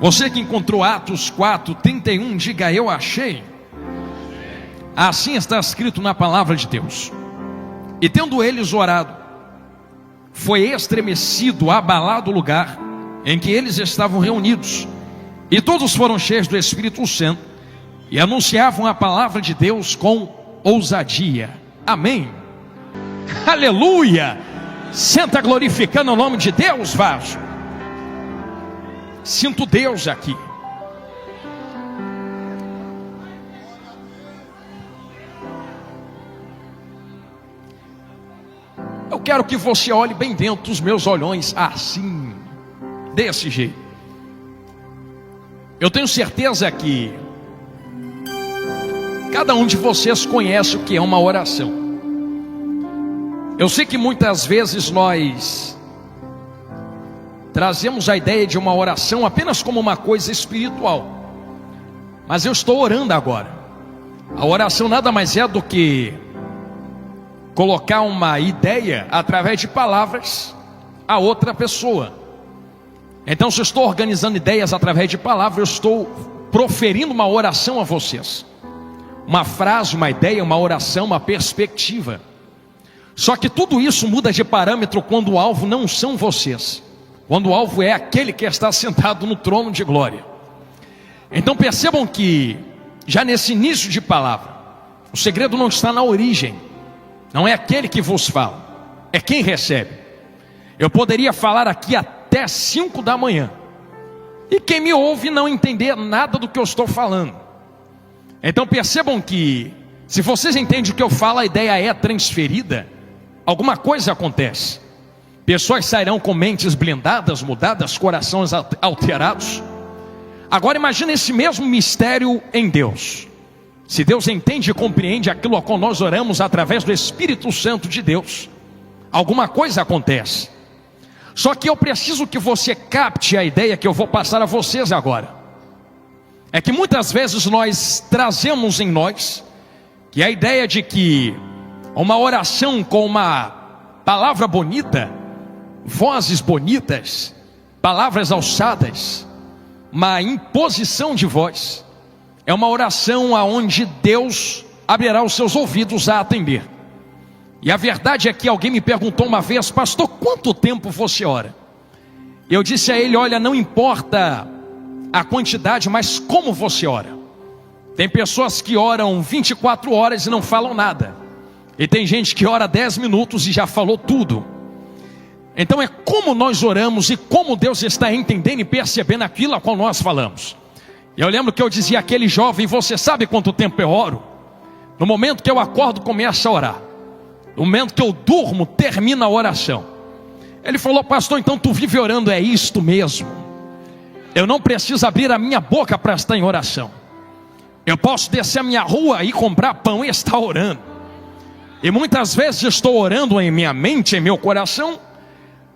Você que encontrou Atos 4:31, diga: eu achei. Assim está escrito na palavra de Deus. E tendo eles orado, foi estremecido, abalado o lugar em que eles estavam reunidos, e todos foram cheios do Espírito Santo, e anunciavam a palavra de Deus com ousadia. Amém. Aleluia. Senta glorificando o nome de Deus, vaso. Sinto Deus aqui. Eu quero que você olhe bem dentro dos meus olhões, assim, desse jeito. Eu tenho certeza que cada um de vocês conhece o que é uma oração. Eu sei que muitas vezes nós trazemos a ideia de uma oração apenas como uma coisa espiritual, mas eu estou orando agora. A oração nada mais é do que colocar uma ideia através de palavras a outra pessoa. Então, se eu estou organizando ideias através de palavras, eu estou proferindo uma oração a vocês, uma frase, uma ideia, uma oração, uma perspectiva. Só que tudo isso muda de parâmetro quando o alvo não são vocês, quando o alvo é aquele que está sentado no trono de glória. Então percebam que já nesse início de palavra, o segredo não está na origem, não é aquele que vos fala, é quem recebe. Eu poderia falar aqui até 5 da manhã, e quem me ouve não entender nada do que eu estou falando. Então percebam que, se vocês entendem o que eu falo, a ideia é transferida, alguma coisa acontece. Pessoas sairão com mentes blindadas, mudadas, corações alterados. Agora imagine esse mesmo mistério em Deus. Se Deus entende e compreende aquilo a qual nós oramos através do Espírito Santo de Deus, alguma coisa acontece. Só que eu preciso que você capte a ideia que eu vou passar a vocês agora. É que muitas vezes nós trazemos em nós que a ideia de que uma oração com uma palavra bonita, vozes bonitas, palavras alçadas, uma imposição de voz, é uma oração aonde Deus abrirá os seus ouvidos a atender. E a verdade é que alguém me perguntou uma vez: pastor, quanto tempo você ora? Eu disse a ele: olha, não importa a quantidade, mas como você ora. Tem pessoas que oram 24 horas e não falam nada, e tem gente que ora 10 minutos e já falou tudo. Então é como nós oramos e como Deus está entendendo e percebendo aquilo a qual nós falamos. Eu lembro que eu dizia àquele jovem: você sabe quanto tempo eu oro? No momento que eu acordo, começo a orar. No momento que eu durmo, termina a oração. Ele falou: pastor, então tu vive orando? É isto mesmo. Eu não preciso abrir a minha boca para estar em oração. Eu posso descer a minha rua e comprar pão e estar orando. E muitas vezes estou orando em minha mente, em meu coração,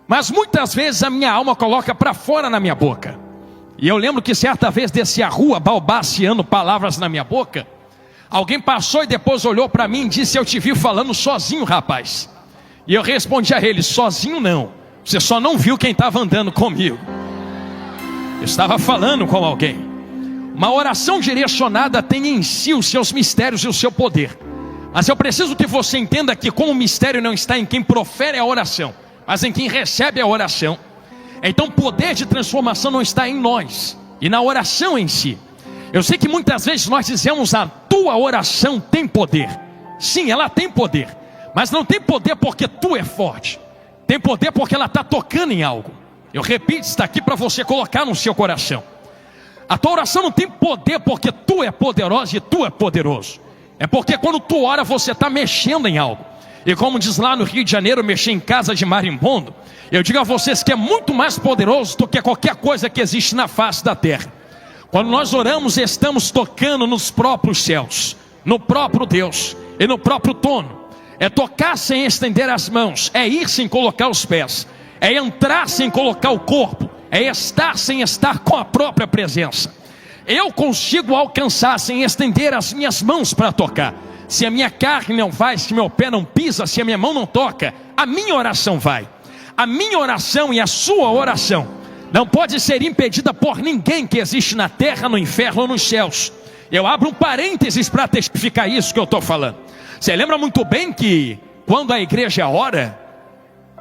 mas muitas vezes a minha alma coloca para fora na minha boca. E eu lembro que certa vez desci a rua balbuciando palavras na minha boca. Alguém passou e depois olhou para mim e disse: eu te vi falando sozinho, rapaz. E eu respondi a ele: sozinho não, você só não viu quem estava andando comigo. Eu estava falando com alguém. Uma oração direcionada tem em si os seus mistérios e o seu poder. Mas eu preciso que você entenda que, como o mistério não está em quem profere a oração, mas em quem recebe a oração, então o poder de transformação não está em nós e na oração em si. Eu sei que muitas vezes nós dizemos: a tua oração tem poder. Sim, ela tem poder, mas não tem poder porque tu é forte. Tem poder porque ela está tocando em algo. Eu repito, está aqui para você colocar no seu coração. A tua oração não tem poder porque tu é poderosa e tu é poderoso. É porque quando tu ora, você está mexendo em algo. E como diz lá no Rio de Janeiro, mexer em casa de marimbondo, eu digo a vocês que é muito mais poderoso do que qualquer coisa que existe na face da terra. Quando nós oramos, estamos tocando nos próprios céus, no próprio Deus e no próprio trono. É tocar sem estender as mãos, é ir sem colocar os pés, é entrar sem colocar o corpo, é estar sem estar com a própria presença. Eu consigo alcançar sem estender as minhas mãos para tocar. Se a minha carne não vai, se meu pé não pisa, se a minha mão não toca, a minha oração vai. A minha oração e a sua oração não pode ser impedida por ninguém que existe na terra, no inferno ou nos céus. Eu abro um parênteses para testificar isso que eu estou falando. Você lembra muito bem que quando a igreja ora,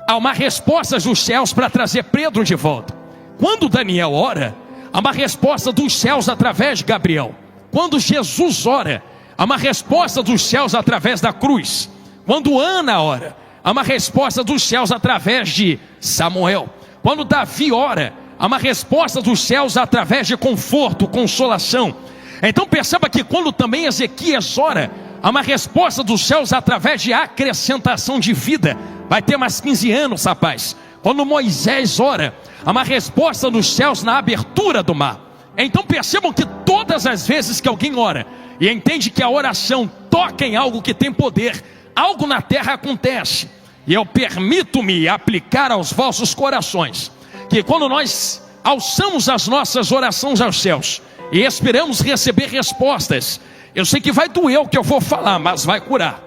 há uma resposta dos céus para trazer Pedro de volta. Quando Daniel ora, há uma resposta dos céus através de Gabriel. Quando Jesus ora, há uma resposta dos céus através da cruz. Quando Ana ora, há uma resposta dos céus através de Samuel. Quando Davi ora, há uma resposta dos céus através de conforto, consolação. Então perceba que quando também Ezequias ora, há uma resposta dos céus através de acrescentação de vida. Vai ter mais 15 anos, rapaz. Quando Moisés ora, há uma resposta dos céus na abertura do mar. Então percebam que todas as vezes que alguém ora e entende que a oração toca em algo que tem poder, algo na terra acontece. E eu permito-me aplicar aos vossos corações que quando nós alçamos as nossas orações aos céus e esperamos receber respostas, eu sei que vai doer o que eu vou falar, mas vai curar.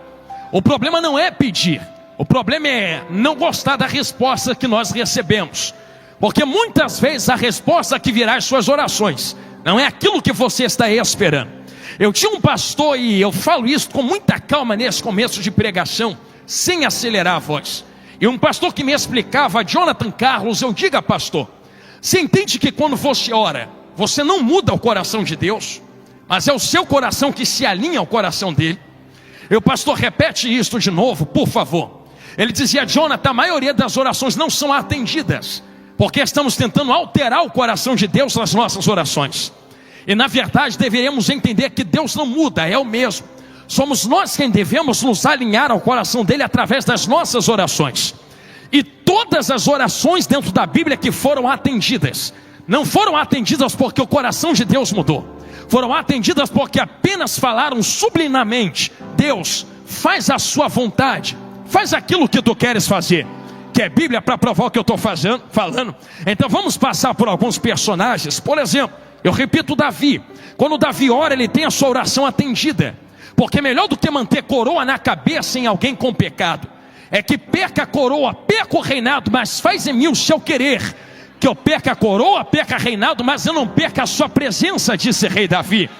O problema não é pedir, o problema é não gostar da resposta que nós recebemos. Porque muitas vezes a resposta que virá às suas orações não é aquilo que você está esperando. Eu tinha um pastor, e eu falo isso com muita calma nesse começo de pregação, sem acelerar a voz. E um pastor que me explicava, Jonathan Carlos, eu digo, pastor, você entende que quando você ora, você não muda o coração de Deus, mas é o seu coração que se alinha ao coração dele? E o pastor repete isso de novo, por favor. Ele dizia: Jonathan, a maioria das orações não são atendidas, porque estamos tentando alterar o coração de Deus nas nossas orações. E na verdade deveríamos entender que Deus não muda, é o mesmo. Somos nós quem devemos nos alinhar ao coração dele através das nossas orações. E todas as orações dentro da Bíblia que foram atendidas, não foram atendidas porque o coração de Deus mudou. Foram atendidas porque apenas falaram subliminamente: Deus, faz a sua vontade, faz aquilo que tu queres fazer. Que é Bíblia para provar o que eu estou falando. Então vamos passar por alguns personagens. Por exemplo, eu repito Davi. Quando Davi ora, ele tem a sua oração atendida. Porque melhor do que manter coroa na cabeça em alguém com pecado, é que perca a coroa, perca o reinado, mas faz em mim o seu querer. Que eu perca a coroa, perca reinado, mas eu não perca a sua presença, disse rei Davi.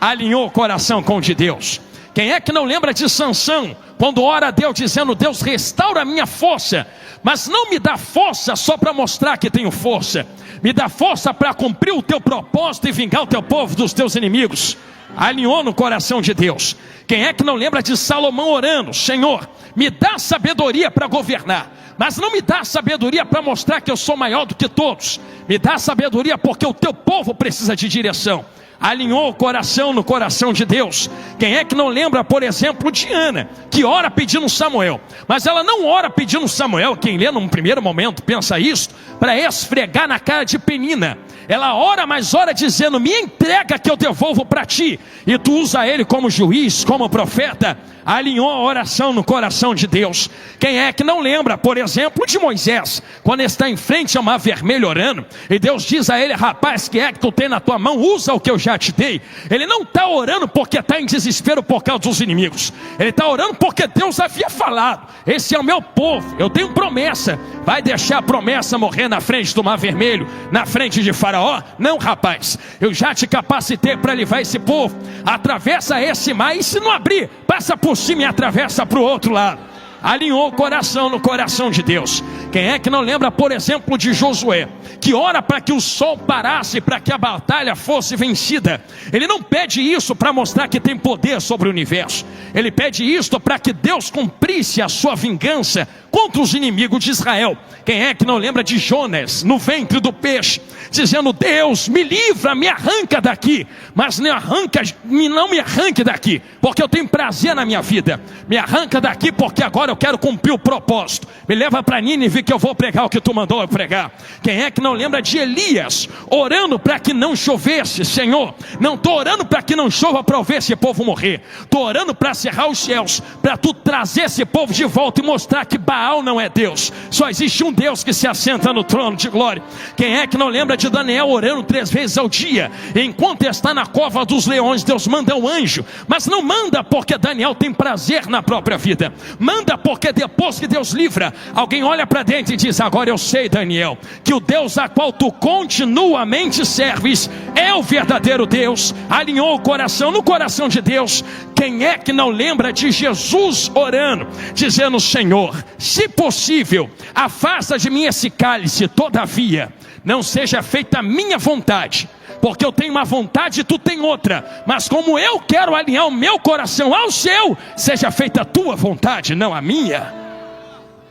Alinhou o coração com o de Deus. Quem é que não lembra de Sansão, quando ora a Deus dizendo: Deus, restaura a minha força, mas não me dá força só para mostrar que tenho força, me dá força para cumprir o teu propósito e vingar o teu povo dos teus inimigos. Alinhou no coração de Deus. Quem é que não lembra de Salomão orando: Senhor, me dá sabedoria para governar, mas não me dá sabedoria para mostrar que eu sou maior do que todos, me dá sabedoria porque o teu povo precisa de direção. Alinhou o coração no coração de Deus. Quem é que não lembra, por exemplo, de Ana, que ora pedindo Samuel, mas ela não ora pedindo Samuel, quem lê num primeiro momento pensa isso, para esfregar na cara de Penina. Ela ora, mas ora dizendo: me entrega que eu devolvo para ti, e tu usa ele como juiz, como profeta. Alinhou a oração no coração de Deus. Quem é que não lembra, por exemplo, de Moisés, quando está em frente ao mar vermelho orando, e Deus diz a ele: rapaz, que é que tu tem na tua mão? Usa o que eu já te dei. Ele não está orando porque está em desespero por causa dos inimigos, ele está orando porque Deus havia falado: esse é o meu povo, eu tenho promessa. Vai deixar a promessa morrer na frente do mar vermelho, na frente de Faraó? Não, rapaz, eu já te capacitei para levar esse povo. Atravessa esse mar, e se não abrir, passa por cima e atravessa para o outro lado. Alinhou o coração no coração de Deus. Quem é que não lembra, por exemplo, de Josué, que ora para que o sol parasse, para que a batalha fosse vencida? Ele não pede isso para mostrar que tem poder sobre o universo, ele pede isso para que Deus cumprisse a sua vingança contra os inimigos de Israel. Quem é que não lembra de Jonas, no ventre do peixe, dizendo: Deus, me livra, me arranca daqui, mas não me arranque daqui, porque eu tenho prazer na minha vida. Me arranca daqui porque agora eu quero cumprir o propósito. Me leva para Nínive que eu vou pregar o que tu mandou eu pregar. Quem é que não lembra de Elias, orando para que não chovesse? Senhor, não estou orando para que não chova para eu ver esse povo morrer, estou orando para cerrar os céus, para tu trazer esse povo de volta e mostrar que Baal não é Deus, só existe um Deus que se assenta no trono de glória. Quem é que não lembra de Daniel orando 3 vezes ao dia, e enquanto está na cova dos leões, Deus manda um anjo, mas não manda porque Daniel tem prazer na própria vida, manda muda porque depois que Deus livra, alguém olha para dentro e diz: agora eu sei, Daniel, que o Deus a qual tu continuamente serves é o verdadeiro Deus. Alinhou o coração no coração de Deus. Quem é que não lembra de Jesus orando, dizendo: Senhor, se possível, afasta de mim esse cálice, todavia não seja feita a minha vontade, porque eu tenho uma vontade e tu tem outra, mas como eu quero alinhar o meu coração ao seu, seja feita a tua vontade, não a minha.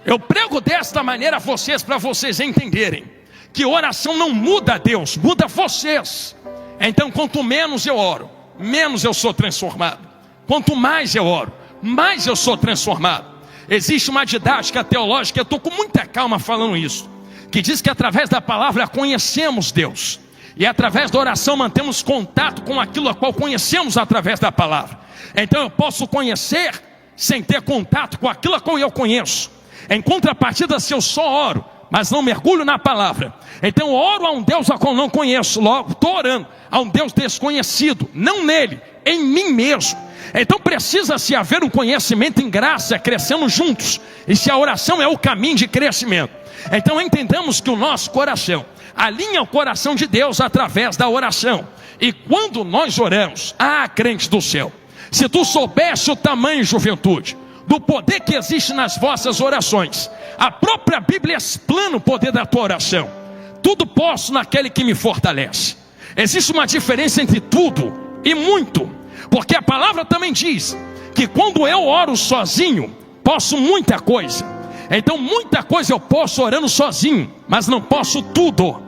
Eu prego desta maneira a vocês, para vocês entenderem que oração não muda Deus, muda vocês. Então quanto menos eu oro, menos eu sou transformado. Quanto mais eu oro, mais eu sou transformado. Existe uma didática teológica, eu estou com muita calma falando isso, que diz que através da palavra conhecemos Deus, e através da oração mantemos contato com aquilo a qual conhecemos através da palavra. Então eu posso conhecer sem ter contato com aquilo a qual eu conheço. Em contrapartida, se eu só oro, mas não mergulho na palavra, então eu oro a um Deus a qual não conheço, logo estou orando a um Deus desconhecido, não nele, em mim mesmo. Então precisa-se haver um conhecimento em graça, crescendo juntos, e se a oração é o caminho de crescimento, então entendamos que o nosso coração alinha o coração de Deus através da oração. E quando nós oramos, crente do céu, se tu soubesse o tamanho, juventude, do poder que existe nas vossas orações, a própria Bíblia explana o poder da tua oração. Tudo posso naquele que me fortalece. Existe uma diferença entre tudo e muito, porque a palavra também diz que quando eu oro sozinho, posso muita coisa. Então muita coisa eu posso orando sozinho, mas não posso tudo.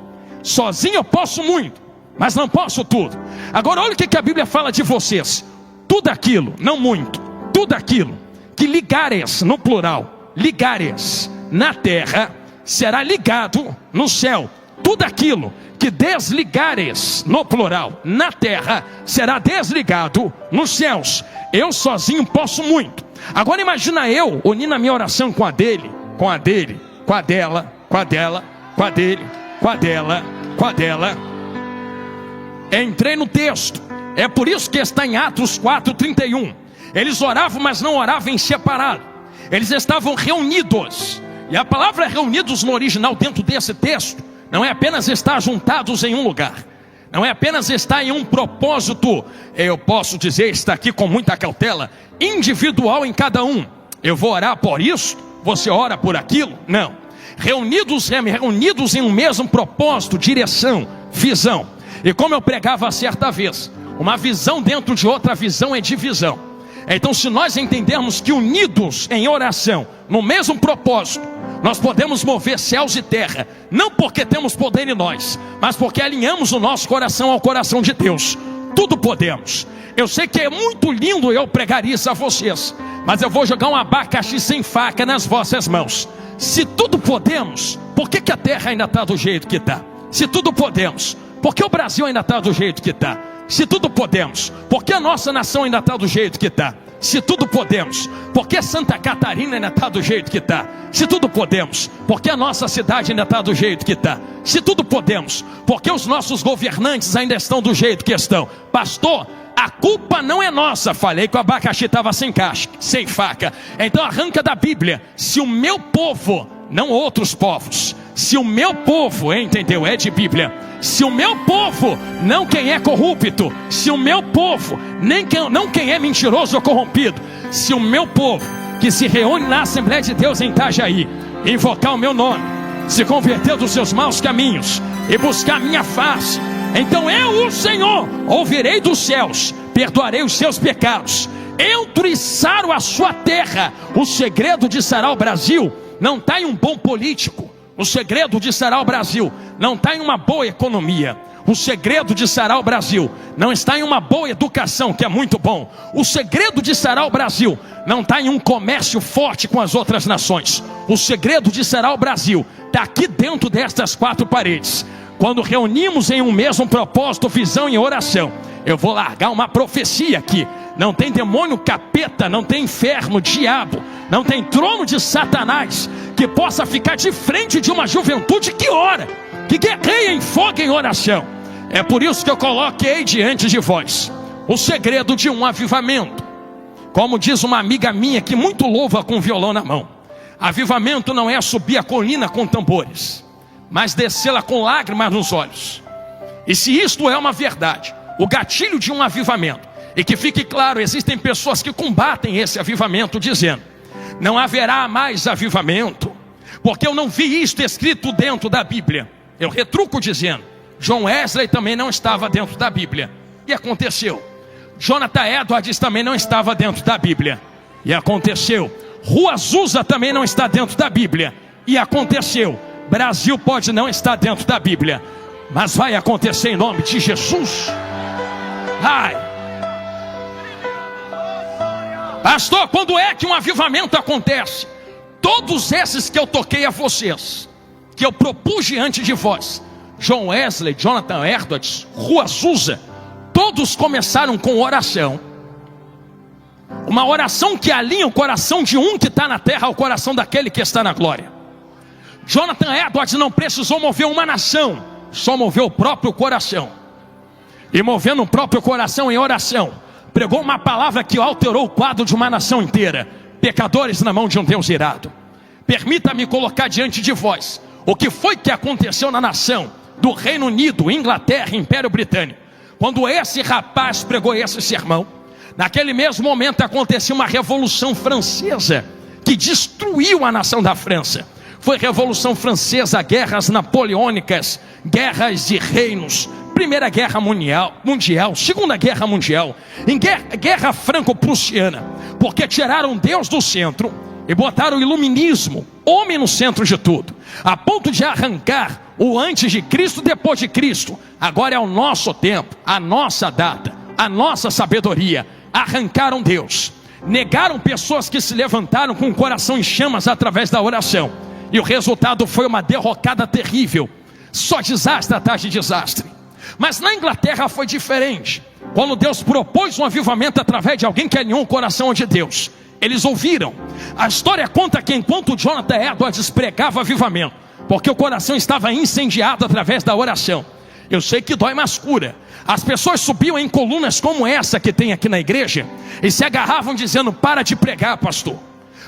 Sozinho eu posso muito, mas não posso tudo. Agora olha o que a Bíblia fala de vocês: tudo aquilo, não muito, tudo aquilo que ligares, no plural, ligares na terra, será ligado no céu. Tudo aquilo que desligares, no plural, na terra, será desligado nos céus. Eu sozinho posso muito. Agora imagina eu unindo a minha oração com a dele, com a dele, com a dela, com a dela, com a dele, com a dela, com a dela. Entrei no texto. É por isso que está em Atos 4:31. Eles oravam, mas não oravam em separado. Eles estavam reunidos. E a palavra reunidos no original dentro desse texto não é apenas estar juntados em um lugar, não é apenas estar em um propósito, eu posso dizer, está aqui com muita cautela, individual em cada um. Eu vou orar por isso, você ora por aquilo. Não. Reunidos em um mesmo propósito, direção, visão. E como eu pregava certa vez, uma visão dentro de outra visão é divisão. Então se nós entendermos que unidos em oração, no mesmo propósito, nós podemos mover céus e terra, não porque temos poder em nós, mas porque alinhamos o nosso coração ao coração de Deus. Tudo podemos. Eu sei que é muito lindo eu pregar isso a vocês, mas eu vou jogar um abacaxi sem faca nas vossas mãos. Se tudo podemos, por que a terra ainda está do jeito que está? Se tudo podemos, por que o Brasil ainda está do jeito que está? Se tudo podemos, por que a nossa nação ainda está do jeito que está? Se tudo podemos, por que Santa Catarina ainda está do jeito que está? Se tudo podemos, por que a nossa cidade ainda está do jeito que está? Se tudo podemos, por que os nossos governantes ainda estão do jeito que estão? Pastor, a culpa não é nossa. Falei que o abacaxi estava sem casca, sem faca. Então arranca da Bíblia: se o meu povo, não outros povos, se o meu povo, entendeu? É de Bíblia. Se o meu povo, não quem é corrupto, se o meu povo, não quem é mentiroso ou corrompido, se o meu povo que se reúne na Assembleia de Deus em Itajaí, invocar o meu nome, se converter dos seus maus caminhos e buscar a minha face, então eu, o Senhor, ouvirei dos céus, perdoarei os seus pecados, eu saro a sua terra. O segredo de sarar o Brasil não está em um bom político. O segredo de sarar o Brasil não está em uma boa economia. O segredo de sarar o Brasil não está em uma boa educação, que é muito bom. O segredo de sarar o Brasil não está em um comércio forte com as outras nações. O segredo de sarar o Brasil está aqui dentro destas quatro paredes. Quando reunimos em um mesmo propósito, visão e oração. Eu vou largar uma profecia aqui. Não tem demônio, capeta, não tem inferno, diabo, não tem trono de Satanás que possa ficar de frente de uma juventude que ora, que guerreia em fogo em oração. É por isso que eu coloquei diante de vós o segredo de um avivamento. Como diz uma amiga minha que muito louva com violão na mão, avivamento não é subir a colina com tambores, mas descê-la com lágrimas nos olhos. E se isto é uma verdade, o gatilho de um avivamento, e que fique claro, existem pessoas que combatem esse avivamento dizendo: não haverá mais avivamento, porque eu não vi isto escrito dentro da Bíblia. Eu retruco dizendo: John Wesley também não estava dentro da Bíblia, e aconteceu. Jonathan Edwards também não estava dentro da Bíblia, e aconteceu. Rua Azusa também não está dentro da Bíblia, e aconteceu. Brasil pode não estar dentro da Bíblia, mas vai acontecer em nome de Jesus. Ai, pastor, quando é que um avivamento acontece? Todos esses que eu toquei a vocês, que eu propus diante de vós, John Wesley, Jonathan Edwards, Rua Azusa, todos começaram com oração. Uma oração que alinha o coração de um que está na terra ao coração daquele que está na glória. Jonathan Edwards não precisou mover uma nação, só moveu o próprio coração. E movendo o próprio coração em oração, pregou uma palavra que alterou o quadro de uma nação inteira. Pecadores na mão de um Deus irado. Permita-me colocar diante de vós o que foi que aconteceu na nação do Reino Unido, Inglaterra, Império Britânico. Quando esse rapaz pregou esse sermão, naquele mesmo momento aconteceu uma revolução francesa que destruiu a nação da França. Foi Revolução Francesa, guerras napoleônicas, guerras de reinos, Primeira Guerra Mundial, Segunda Guerra Mundial, em guerra franco-prussiana, porque tiraram Deus do centro e botaram o iluminismo, homem no centro de tudo, a ponto de arrancar o antes de Cristo, depois de Cristo. Agora é o nosso tempo, a nossa data, a nossa sabedoria. Arrancaram Deus, negaram pessoas que se levantaram com o coração em chamas através da oração, e o resultado foi uma derrocada terrível. Só desastre atrás de desastre. Mas na Inglaterra foi diferente. Quando Deus propôs um avivamento através de alguém que alinhou o coração de Deus, eles ouviram. A história conta que enquanto Jonathan Edwards pregava avivamento, porque o coração estava incendiado através da oração, eu sei que dói, mas cura. As pessoas subiam em colunas como essa que tem aqui na igreja e se agarravam dizendo: para de pregar, pastor,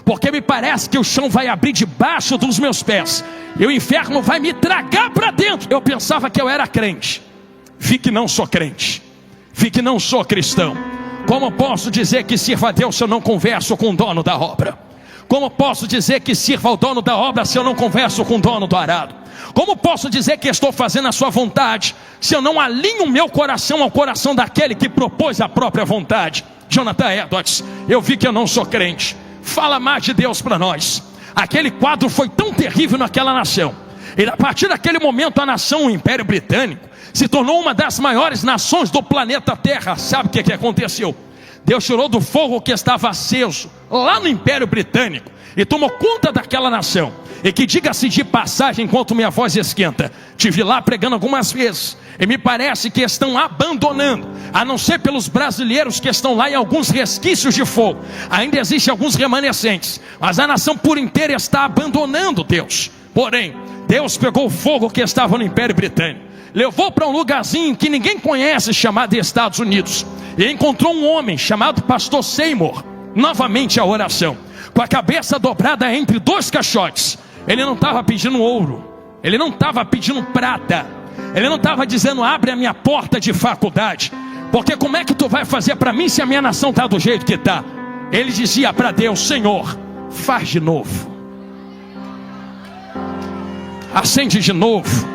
porque me parece que o chão vai abrir debaixo dos meus pés e o inferno vai me tragar para dentro. Eu pensava que eu era crente. Vi que não sou crente, vi que não sou cristão. Como posso dizer que sirva a Deus se eu não converso com o dono da obra? Como posso dizer que sirva ao dono da obra se eu não converso com o dono do arado? Como posso dizer que estou fazendo a sua vontade se eu não alinho o meu coração ao coração daquele que propôs a própria vontade? Jonathan Edwards, eu vi que eu não sou crente. Fala mais de Deus para nós. Aquele quadro foi tão terrível naquela nação, e a partir daquele momento a nação, o Império Britânico, se tornou uma das maiores nações do planeta Terra. Sabe o que aconteceu? Deus tirou do fogo que estava aceso lá no Império Britânico e tomou conta daquela nação. E que diga-se de passagem, enquanto minha voz esquenta, tive lá pregando algumas vezes, e me parece que estão abandonando, a não ser pelos brasileiros que estão lá em alguns resquícios de fogo. Ainda existem alguns remanescentes, mas a nação por inteira está abandonando Deus. Porém, Deus pegou o fogo que estava no Império Britânico, levou para um lugarzinho que ninguém conhece, chamado Estados Unidos, e encontrou um homem chamado Pastor Seymour. Novamente a oração, com a cabeça dobrada entre dois caixotes. Ele não estava pedindo ouro, ele não estava pedindo prata, ele não estava dizendo: abre a minha porta de faculdade, porque como é que tu vai fazer para mim se a minha nação está do jeito que está? Ele dizia para Deus: Senhor, faz de novo, acende de novo,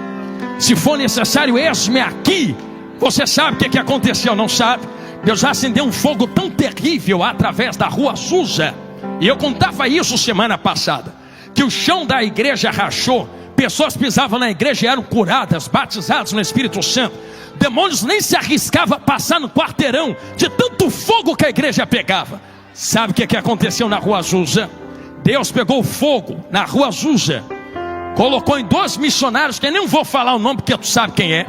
se for necessário, eis-me aqui. Você sabe o que aconteceu, não sabe? Deus acendeu um fogo tão terrível através da Rua Azusa, e eu contava isso semana passada, que o chão da igreja rachou, pessoas pisavam na igreja e eram curadas, batizadas no Espírito Santo. Demônios nem se arriscavam a passar no quarteirão, de tanto fogo que a igreja pegava. Sabe o que aconteceu na Rua Azusa? Deus pegou fogo na Rua Azusa, colocou em 2 missionários, que eu nem vou falar o nome porque tu sabe quem é.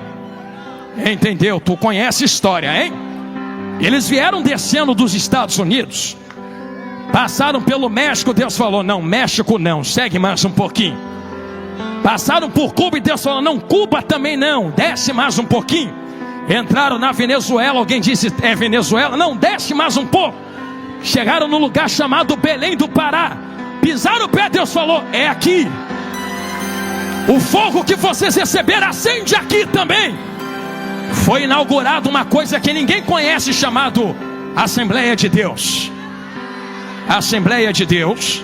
Entendeu? Tu conhece a história, hein? Eles vieram descendo dos Estados Unidos, passaram pelo México. Deus falou: não, México não, segue mais um pouquinho. Passaram por Cuba e Deus falou: não, Cuba também não, desce mais um pouquinho. Entraram na Venezuela, alguém disse: é Venezuela? Não, desce mais um pouco. chegaram no lugar chamado Belém do Pará, pisaram o pé, Deus falou: é aqui. O fogo que vocês receberam acende aqui também. Foi inaugurada uma coisa que ninguém conhece, chamado Assembleia de Deus. A Assembleia de Deus.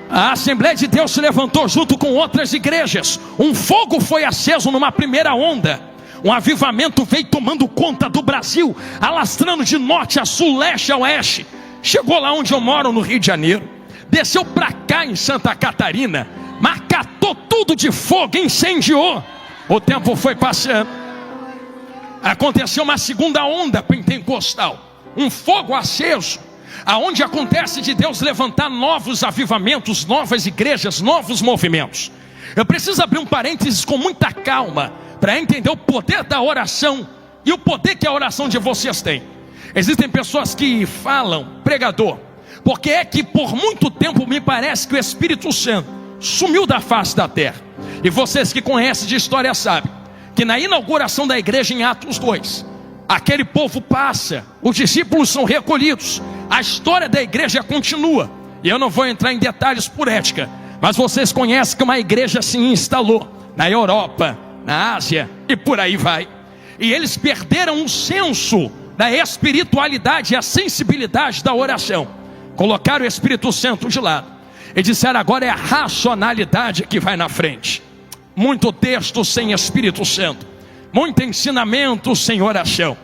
A Assembleia de Deus se levantou junto com outras igrejas. Um fogo foi aceso numa primeira onda. Um avivamento veio tomando conta do Brasil, alastrando de norte a sul, leste a oeste. Chegou lá onde eu moro, no Rio de Janeiro. Desceu para cá em Santa Catarina, macatou tudo de fogo, incendiou. O tempo foi passando. Aconteceu uma segunda onda pentecostal. Um fogo aceso, aonde acontece de Deus levantar novos avivamentos, novas igrejas, novos movimentos. Eu preciso abrir um parênteses com muita calma, para entender o poder da oração e o poder que a oração de vocês tem. Existem pessoas que falam: pregador, porque é que por muito tempo me parece que o Espírito Santo sumiu da face da terra. E vocês que conhecem de história sabem que na inauguração da igreja em Atos 2, aquele povo passa, os discípulos são recolhidos, a história da igreja continua. E eu não vou entrar em detalhes por ética, mas vocês conhecem que uma igreja se instalou na Europa, na Ásia e por aí vai. E eles perderam o senso da espiritualidade e a sensibilidade da oração. Colocaram o Espírito Santo de lado e disseram: agora é a racionalidade que vai na frente. Muito texto sem Espírito Santo, muito ensinamento sem oração,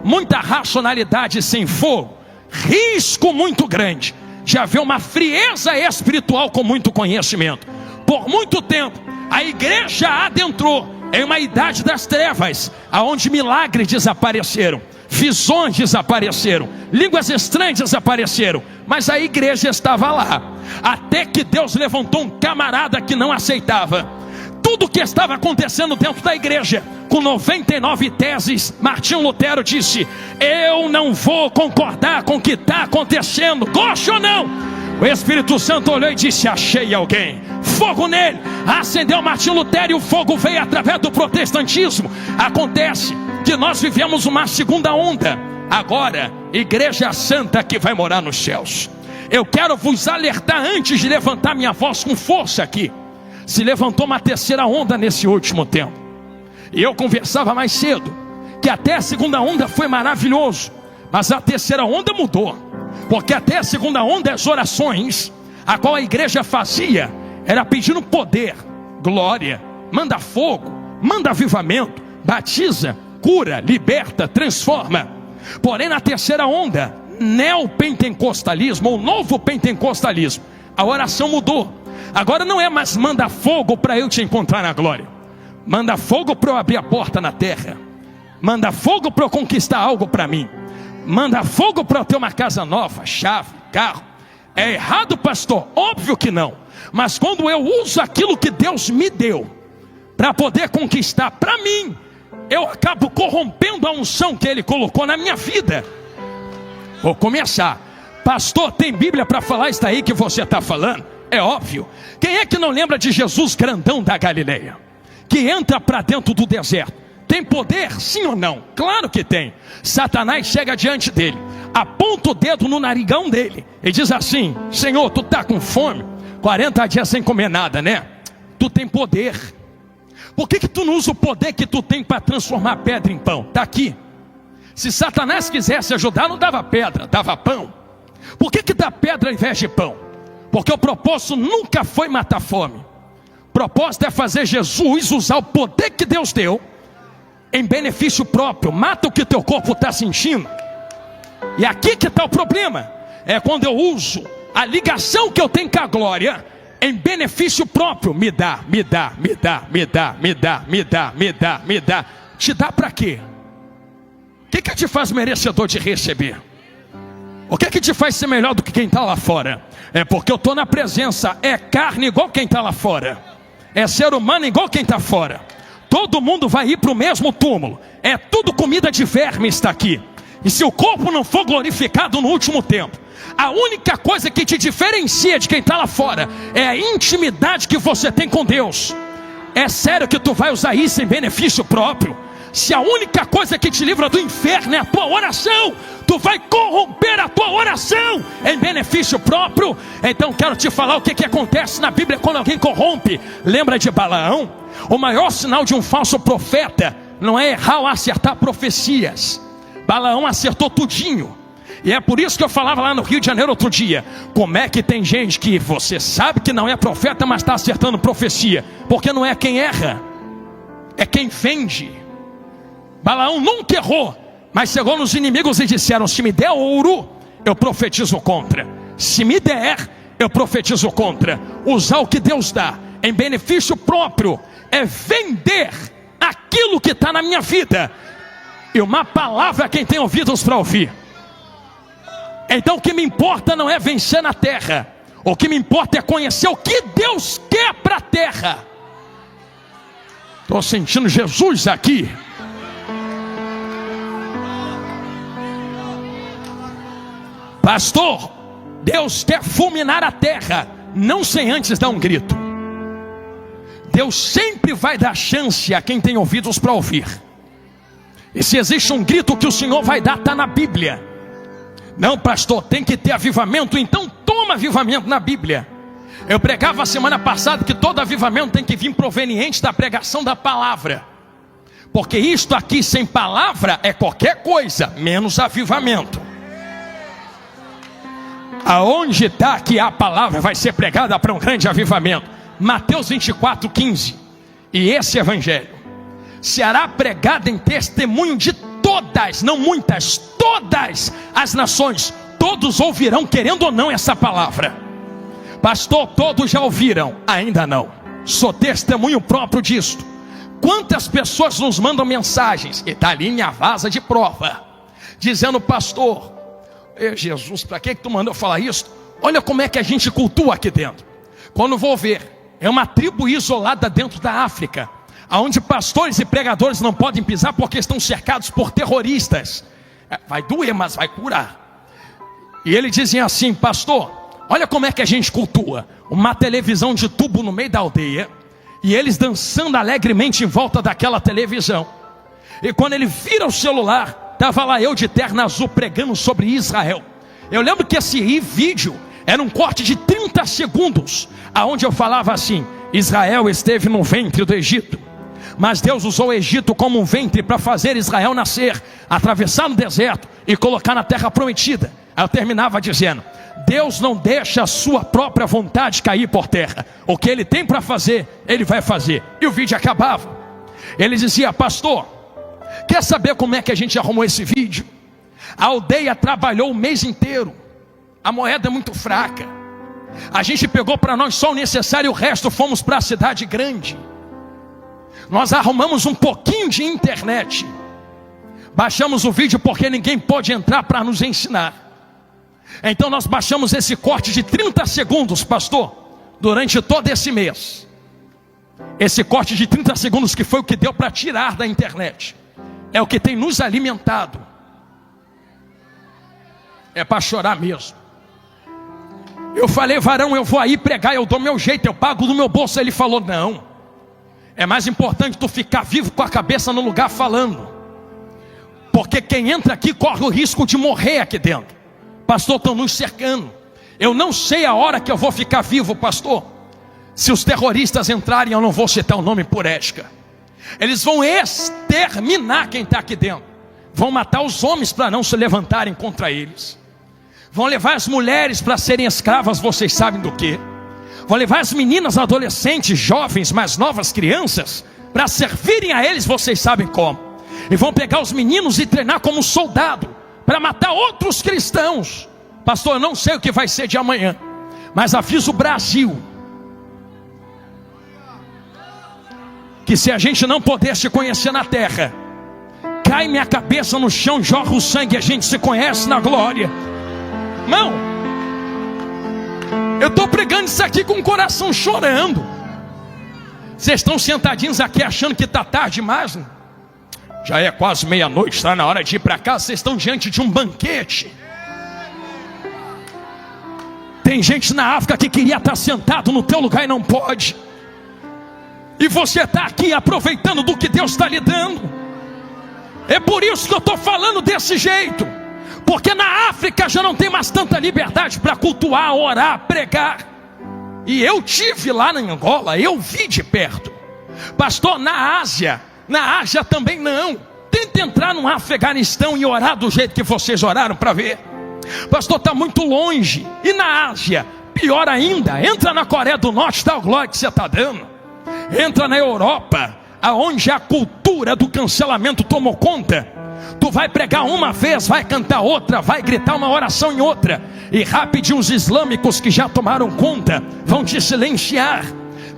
muita racionalidade sem fogo, risco muito grande de haver uma frieza espiritual com muito conhecimento. Por muito tempo a igreja adentrou em uma idade das trevas, aonde milagres desapareceram, visões desapareceram, línguas estranhas desapareceram, mas a igreja estava lá, até que Deus levantou um camarada que não aceitava tudo o que estava acontecendo dentro da igreja. Com 99 teses, Martinho Lutero disse: eu não vou concordar com o que está acontecendo, goste ou não. O Espírito Santo olhou e disse: achei alguém. Fogo nele. Acendeu Martinho Lutero e o fogo veio através do protestantismo. Acontece que nós vivemos uma segunda onda. Agora, igreja santa que vai morar nos céus. Eu quero vos alertar antes de levantar minha voz com força aqui. Se levantou uma terceira onda nesse último tempo. E eu conversava mais cedo que até a segunda onda foi maravilhoso, mas a terceira onda mudou. Porque até a segunda onda, as orações a qual a igreja fazia era pedindo poder, glória, manda fogo, manda avivamento, batiza, cura, liberta, transforma. Porém na terceira onda, neopentecostalismo ou novo pentecostalismo, a oração mudou. Agora não é mais manda fogo para eu te encontrar na glória, manda fogo para eu abrir a porta na terra, manda fogo para eu conquistar algo para mim, manda fogo para eu ter uma casa nova, chave, carro. É errado, pastor? Óbvio que não. Mas quando eu uso aquilo que Deus me deu para poder conquistar para mim, eu acabo corrompendo a unção que Ele colocou na minha vida. Vou começar. Pastor, tem Bíblia para falar isso daí que você está falando? É óbvio. Quem é que não lembra de Jesus grandão da Galileia, que entra para dentro do deserto? Tem poder, sim ou não? Claro que tem. Satanás chega diante dele, aponta o dedo no narigão dele e diz assim: Senhor, tu está com fome? 40 dias sem comer nada, né? Tu tem poder. Por que tu não usa o poder que tu tem para transformar pedra em pão? Está aqui. Se Satanás quisesse ajudar, não dava pedra, dava pão. Por que dá pedra ao invés de pão? Porque o propósito nunca foi matar fome. O propósito é fazer Jesus usar o poder que Deus deu em benefício próprio. Mata o que teu corpo está sentindo. E aqui que está o problema. É quando eu uso a ligação que eu tenho com a glória em benefício próprio. Me dá, me dá, me dá, me dá, me dá, me dá, me dá, me dá. Te dá para quê? O que te faz merecedor de receber? O que te faz ser melhor do que quem está lá fora? É porque eu estou na presença. É carne igual quem está lá fora, é ser humano igual quem está fora. Todo mundo vai ir para o mesmo túmulo. É tudo comida de verme está aqui. E se o corpo não for glorificado no último tempo, a única coisa que te diferencia de quem está lá fora é a intimidade que você tem com Deus. É sério que tu vai usar isso em benefício próprio? Se a única coisa que te livra do inferno é a tua oração, tu vai corromper a tua oração em benefício próprio. Então quero te falar o que acontece na Bíblia quando alguém corrompe. Lembra de Balaão? O maior sinal de um falso profeta não é errar ou acertar profecias. Balaão acertou tudinho. E é por isso que eu falava lá no Rio de Janeiro outro dia: como é que tem gente que você sabe que não é profeta, mas está acertando profecia? Porque não é quem erra, é quem vende. Balaão nunca errou, mas chegou nos inimigos e disseram: se me der ouro, eu profetizo contra. Se me der, eu profetizo contra. Usar o que Deus dá em benefício próprio é vender aquilo que está na minha vida. E uma palavra a quem tem ouvidos para ouvir. Então o que me importa não é vencer na terra. O que me importa é conhecer o que Deus quer para a terra. Estou sentindo Jesus aqui. Pastor, Deus quer fulminar a terra, não sem antes dar um grito. Deus sempre vai dar chance a quem tem ouvidos para ouvir. E se existe um grito que o Senhor vai dar, está na Bíblia. Não, pastor, tem que ter avivamento. Então toma avivamento na Bíblia. Eu pregava a semana passada que todo avivamento tem que vir proveniente da pregação da palavra. Porque isto aqui sem palavra é qualquer coisa, menos avivamento. Aonde está que a palavra vai ser pregada para um grande avivamento? Mateus 24:15. E esse evangelho será pregado em testemunho de todas, não muitas, todas as nações. Todos ouvirão, querendo ou não, essa palavra. Pastor, todos já ouviram? Ainda não. Sou testemunho próprio disto. Quantas pessoas nos mandam mensagens, e está ali minha vaza de prova, dizendo: pastor, Jesus, para que tu mandou falar isso? Olha como é que a gente cultua aqui dentro. Quando vou ver, é uma tribo isolada dentro da África, onde pastores e pregadores não podem pisar porque estão cercados por terroristas. Vai doer, mas vai curar. E eles dizem assim: pastor, olha como é que a gente cultua. Uma televisão de tubo no meio da aldeia, e eles dançando alegremente em volta daquela televisão. E quando ele vira o celular, estava lá eu de terno azul pregando sobre Israel. Eu lembro que esse vídeo era um corte de 30 segundos, aonde eu falava assim: Israel esteve no ventre do Egito, mas Deus usou o Egito como um ventre para fazer Israel nascer, atravessar no deserto e colocar na terra prometida. Aí eu terminava dizendo: Deus não deixa a sua própria vontade cair por terra. O que Ele tem para fazer, Ele vai fazer. E o vídeo acabava. Ele dizia: pastor, quer saber como é que a gente arrumou esse vídeo? A aldeia trabalhou o mês inteiro, a moeda é muito fraca, a gente pegou para nós só o necessário e o resto fomos para a cidade grande. Nós arrumamos um pouquinho de internet, baixamos o vídeo porque ninguém pode entrar para nos ensinar. Então nós baixamos esse corte de 30 segundos, pastor, durante todo esse mês. Esse corte de 30 segundos que foi o que deu para tirar da internet, é o que tem nos alimentado. É para chorar mesmo. Eu falei: varão, eu vou aí pregar, eu dou meu jeito, eu pago do meu bolso. Ele falou: não, é mais importante tu ficar vivo com a cabeça no lugar falando, porque quem entra aqui corre o risco de morrer aqui dentro. Pastor, estão nos cercando. Eu não sei a hora que eu vou ficar vivo, pastor. Se os terroristas entrarem, eu não vou citar o nome por ética. Eles vão exterminar quem está aqui dentro. Vão matar os homens para não se levantarem contra eles. Vão levar as mulheres para serem escravas, vocês sabem do que. Vão levar as meninas, adolescentes, jovens, mais novas, crianças, para servirem a eles, vocês sabem como. E vão pegar os meninos e treinar como soldado, para matar outros cristãos. Pastor, eu não sei o que vai ser de amanhã, mas aviso o Brasil, que se a gente não puder se conhecer na terra, cai minha cabeça no chão, jorra o sangue, a gente se conhece na glória. Irmão, eu estou pregando isso aqui com o coração chorando. Vocês estão sentadinhos aqui achando que está tarde demais, né? Já é quase meia-noite, está na hora de ir para casa. Vocês estão diante de um banquete. Tem gente na África que queria estar sentado no teu lugar e não pode. E você está aqui aproveitando do que Deus está lhe dando. É por isso que eu estou falando desse jeito, porque na África já não tem mais tanta liberdade para cultuar, orar, pregar. E eu tive lá na Angola, eu vi de perto. Pastor, na Ásia também não. Tenta entrar no Afeganistão e orar do jeito que vocês oraram para ver. Pastor, está muito longe. E na Ásia, pior ainda, entra na Coreia do Norte, dá o glória que você está dando. Entra na Europa, aonde a cultura do cancelamento tomou conta. Tu vai pregar uma vez, vai cantar outra, vai gritar uma oração em outra, e rapidinho os islâmicos que já tomaram conta vão te silenciar.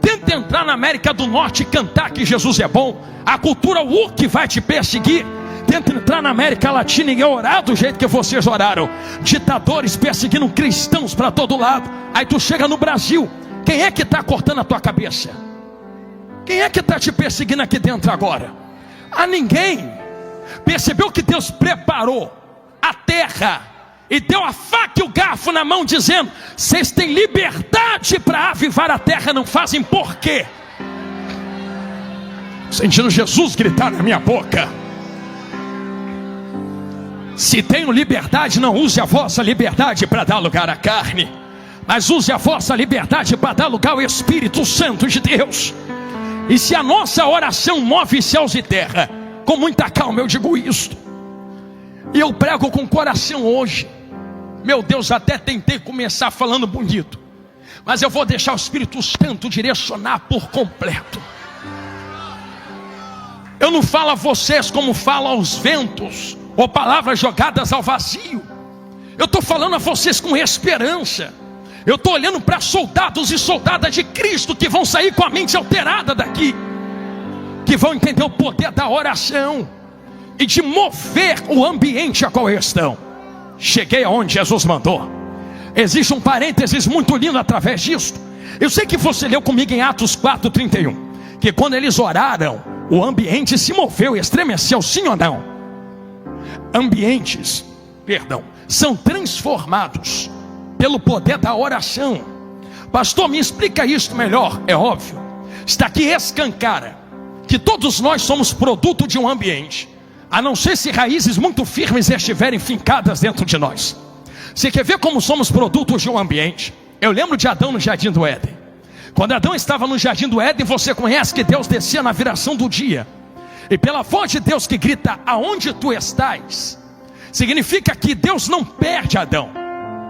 Tenta entrar na América do Norte e cantar que Jesus é bom, a cultura woke vai te perseguir. Tenta entrar na América Latina e orar do jeito que vocês oraram, ditadores perseguindo cristãos para todo lado. Aí tu chega no Brasil, quem é que está cortando a tua cabeça? Quem é que está te perseguindo aqui dentro agora? A ninguém. Percebeu que Deus preparou a terra e deu a faca e o garfo na mão, dizendo: vocês têm liberdade para avivar a terra, não fazem por quê? Sentindo Jesus gritar na minha boca: se tenho liberdade, não use a vossa liberdade para dar lugar à carne, mas use a vossa liberdade para dar lugar ao Espírito Santo de Deus. E se a nossa oração move céus e terra, com muita calma eu digo isto, e eu prego com coração hoje. Meu Deus, até tentei começar falando bonito, mas eu vou deixar o Espírito Santo direcionar por completo. Eu não falo a vocês como falo aos ventos, ou palavras jogadas ao vazio. Eu estou falando a vocês com esperança. Eu estou olhando para soldados e soldadas de Cristo que vão sair com a mente alterada daqui, que vão entender o poder da oração e de mover o ambiente a qual eles estão. Cheguei aonde Jesus mandou. Existe um parênteses muito lindo através disso. Eu sei que você leu comigo em Atos 4:31, que quando eles oraram, o ambiente se moveu e estremeceu, sim ou não? Ambientes, são transformados pelo poder da oração. Pastor, me explica isso melhor. É óbvio, está aqui escancara que todos nós somos produto de um ambiente, a não ser se raízes muito firmes estiverem fincadas dentro de nós. Você quer ver como somos produtos de um ambiente? Eu lembro de Adão no Jardim do Éden. Quando Adão estava no Jardim do Éden, você conhece que Deus descia na viração do dia, e pela voz de Deus que grita: aonde tu estás? Significa que Deus não perde Adão.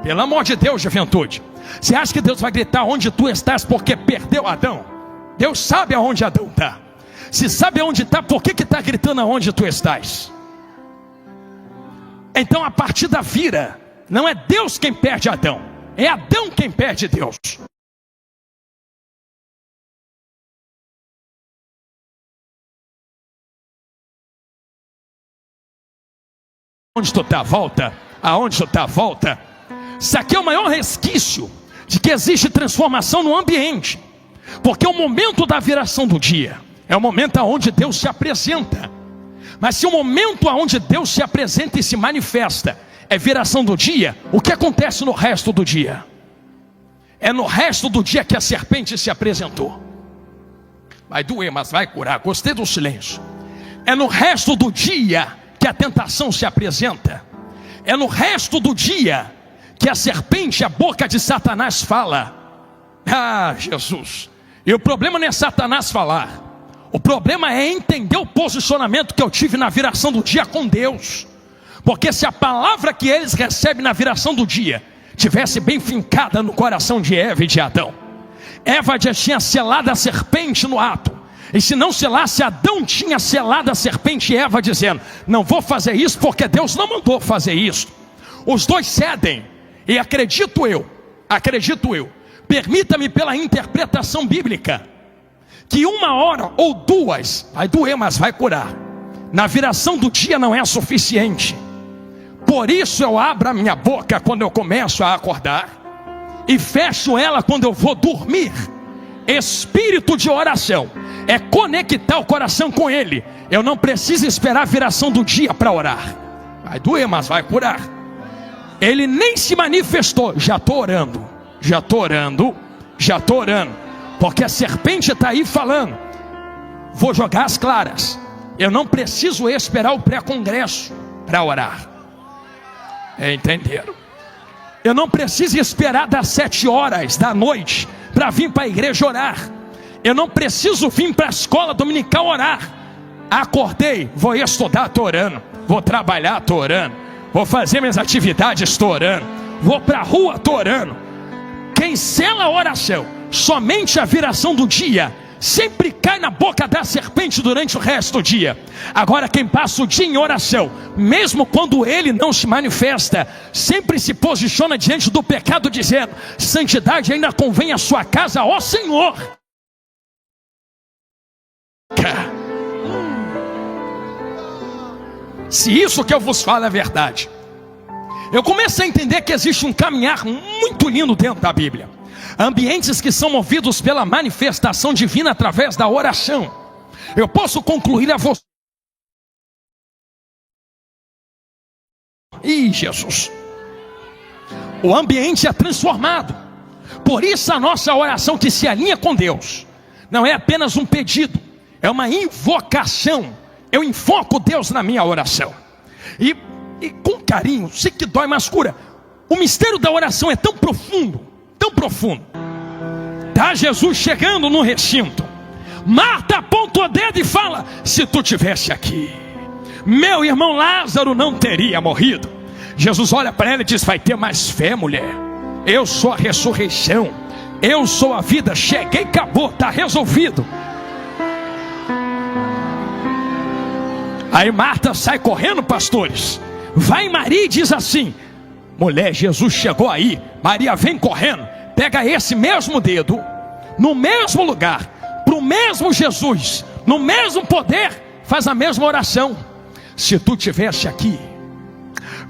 Pelo amor de Deus, juventude, você acha que Deus vai gritar onde tu estás porque perdeu Adão? Deus sabe aonde Adão está. Se sabe aonde está, por que está gritando aonde tu estás? Então a partida vira, não é Deus quem perde Adão, é Adão quem perde Deus. Onde tu está, volta. Aonde tu está, volta. Isso aqui é o maior resquício de que existe transformação no ambiente, porque o momento da viração do dia é o momento onde Deus se apresenta. Mas se o momento onde Deus se apresenta e se manifesta é viração do dia, o que acontece no resto do dia? É no resto do dia que a serpente se apresentou. Vai doer, mas vai curar. Gostei do silêncio. É no resto do dia que a tentação se apresenta. É no resto do dia que a serpente, a boca de Satanás, fala. Ah, Jesus. E o problema não é Satanás falar, o problema é entender o posicionamento que eu tive na viração do dia com Deus. Porque se a palavra que eles recebem na viração do dia tivesse bem fincada no coração de Eva e de Adão, Eva já tinha selado a serpente no ato, e se não selasse, Adão tinha selado a serpente e Eva, dizendo: não vou fazer isso porque Deus não mandou fazer isso. Os dois cedem. E acredito eu, permita-me pela interpretação bíblica, que 1 hora ou 2, vai doer, mas vai curar, na viração do dia não é suficiente. Por isso eu abro a minha boca quando eu começo a acordar, e fecho ela quando eu vou dormir. Espírito de oração é conectar o coração com Ele. Eu não preciso esperar a viração do dia para orar. Vai doer, mas vai curar. Ele nem se manifestou, já estou orando, porque a serpente está aí falando: vou jogar as claras, Eu não preciso esperar o pré-congresso para orar. Entenderam? Eu não preciso esperar das 7 horas da noite para vir para a igreja orar. Eu não preciso vir para a escola dominical orar. Acordei, vou estudar, estou orando. Vou trabalhar, estou orando. Vou fazer minhas atividades, estou orando. Vou para a rua, estou orando. Quem sela a oração, somente a viração do dia, sempre cai na boca da serpente durante o resto do dia. Agora quem passa o dia em oração, mesmo quando ele não se manifesta, sempre se posiciona diante do pecado dizendo: santidade ainda convém à sua casa, ó Senhor. Se isso que eu vos falo é verdade, eu começo a entender que existe um caminhar muito lindo dentro da Bíblia. Ambientes que são movidos pela manifestação divina através da oração. Eu posso concluir a você. Ih, Jesus. O ambiente é transformado. Por isso a nossa oração que se alinha com Deus não é apenas um pedido, é uma invocação. Eu invoco Deus na minha oração. E com carinho, sei que dói, mas cura. O mistério da oração é tão profundo, tão profundo. Tá Jesus chegando no recinto. Marta aponta o dedo e fala: se tu tivesse aqui, meu irmão Lázaro não teria morrido. Jesus olha para ela e diz: vai ter mais fé, mulher. Eu sou a ressurreição, eu sou a vida. Cheguei, acabou, está resolvido. Aí Marta sai correndo, pastores. Vai Maria e diz assim: mulher, Jesus chegou aí. Maria vem correndo, pega esse mesmo dedo, no mesmo lugar, para o mesmo Jesus, no mesmo poder, faz a mesma oração: se tu tivesse aqui,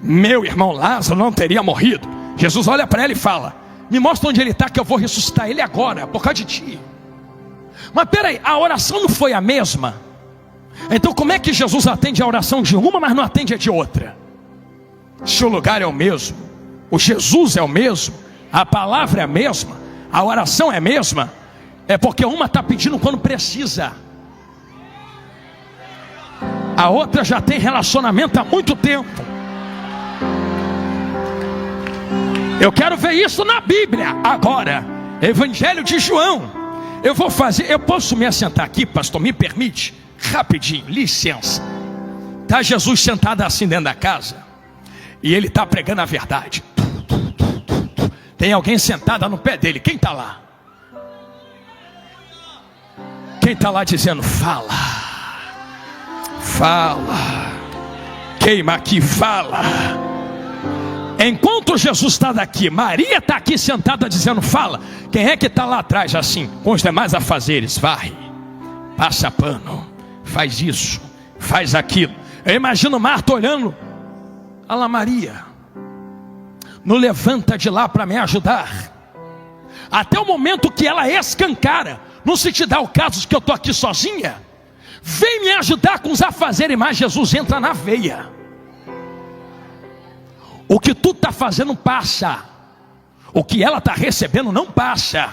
meu irmão Lázaro não teria morrido. Jesus olha para ela e fala: me mostra onde ele está, que eu vou ressuscitar ele agora, por causa de ti. Mas peraí, a oração não foi a mesma? Então como é que Jesus atende a oração de uma, mas não atende a de outra? Se o lugar é o mesmo, o Jesus é o mesmo, a palavra é a mesma, a oração é a mesma, é porque uma está pedindo quando precisa, a outra já tem relacionamento há muito tempo. Eu quero ver isso na Bíblia. Agora, Evangelho de João. Eu posso me assentar aqui, pastor, me permite? Rapidinho, licença. Está Jesus sentado assim dentro da casa, e ele está pregando a verdade. Tem alguém sentada no pé dele. Quem está lá? Quem está lá dizendo: fala, fala, queima aqui, fala. Enquanto Jesus está daqui, Maria está aqui sentada dizendo: fala. Quem é que está lá atrás assim, com os demais afazeres? Varre, passa pano, faz isso, faz aquilo. Eu imagino Marta olhando: olha lá Maria, não levanta de lá para me ajudar. Até o momento que ela escancara: não se te dá o caso de que eu estou aqui sozinha? Vem me ajudar com os afazeres. Mas Jesus entra na veia. O que tu está fazendo passa, o que ela está recebendo não passa.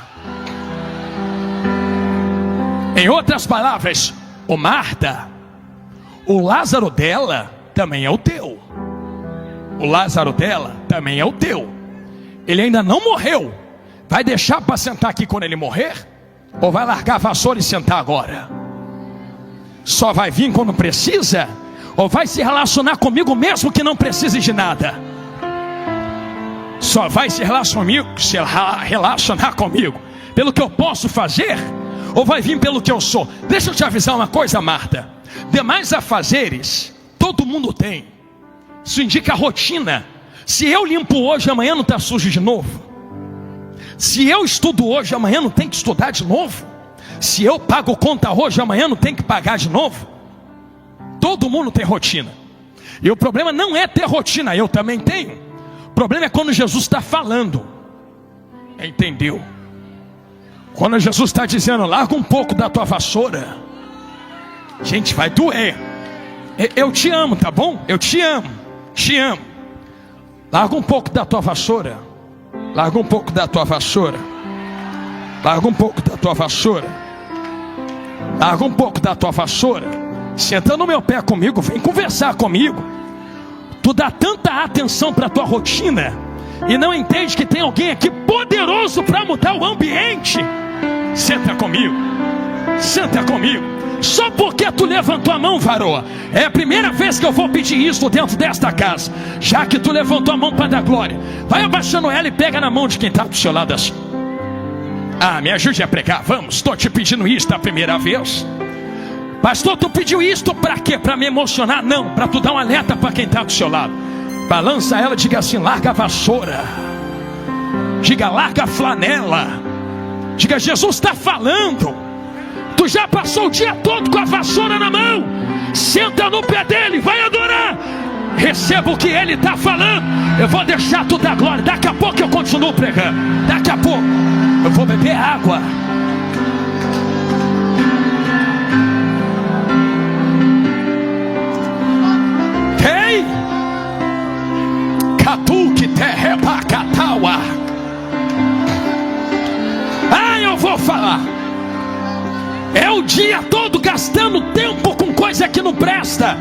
Em outras palavras, ô Marta, o Lázaro dela também é o teu. O Lázaro dela também é o teu. Ele ainda não morreu. Vai deixar para sentar aqui quando ele morrer? Ou vai largar a vassoura e sentar agora? Só vai vir quando precisa? Ou vai se relacionar comigo mesmo que não precise de nada? Só vai se relacionar comigo pelo que eu posso fazer? Ou vai vir pelo que eu sou? Deixa eu te avisar uma coisa, Marta. Demais afazeres todo mundo tem. Isso indica rotina. Se eu limpo hoje, amanhã não está sujo de novo. Se eu estudo hoje, amanhã não tem que estudar de novo. Se eu pago conta hoje, amanhã não tem que pagar de novo. Todo mundo tem rotina. E o problema não é ter rotina, eu também tenho. O problema é quando Jesus está falando. Entendeu? Quando Jesus está dizendo: larga um pouco da tua vassoura. Gente, vai doer. Eu te amo, tá bom? Eu te amo, te amo. Larga um pouco da tua vassoura. Larga um pouco da tua vassoura. Larga um pouco da tua vassoura. Larga um pouco da tua vassoura. Senta no meu pé comigo, vem conversar comigo. Tu dá tanta atenção para a tua rotina e não entende que tem alguém aqui poderoso para mudar o ambiente. Senta comigo, senta comigo. Só porque tu levantou a mão, varoa, é a primeira vez que eu vou pedir isso dentro desta casa. Já que tu levantou a mão para dar glória, vai abaixando ela e pega na mão de quem está do seu lado assim. Ah, me ajude a pregar, vamos, estou te pedindo isso da primeira vez. Pastor, tu pediu isto para quê? Para me emocionar? Não, para tu dar um alerta para quem está do seu lado. Balança ela, diga assim: larga a vassoura. Diga: larga a flanela. Diga: Jesus está falando. Tu já passou o dia todo com a vassoura na mão. Senta no pé dele, vai adorar. Receba o que ele está falando. Eu vou deixar tu dar glória. Daqui a pouco eu continuo pregando. Daqui a pouco eu vou beber água. Ei, Catuque terrebacataua. Ah, eu vou falar. É o dia todo gastando tempo com coisa que não presta.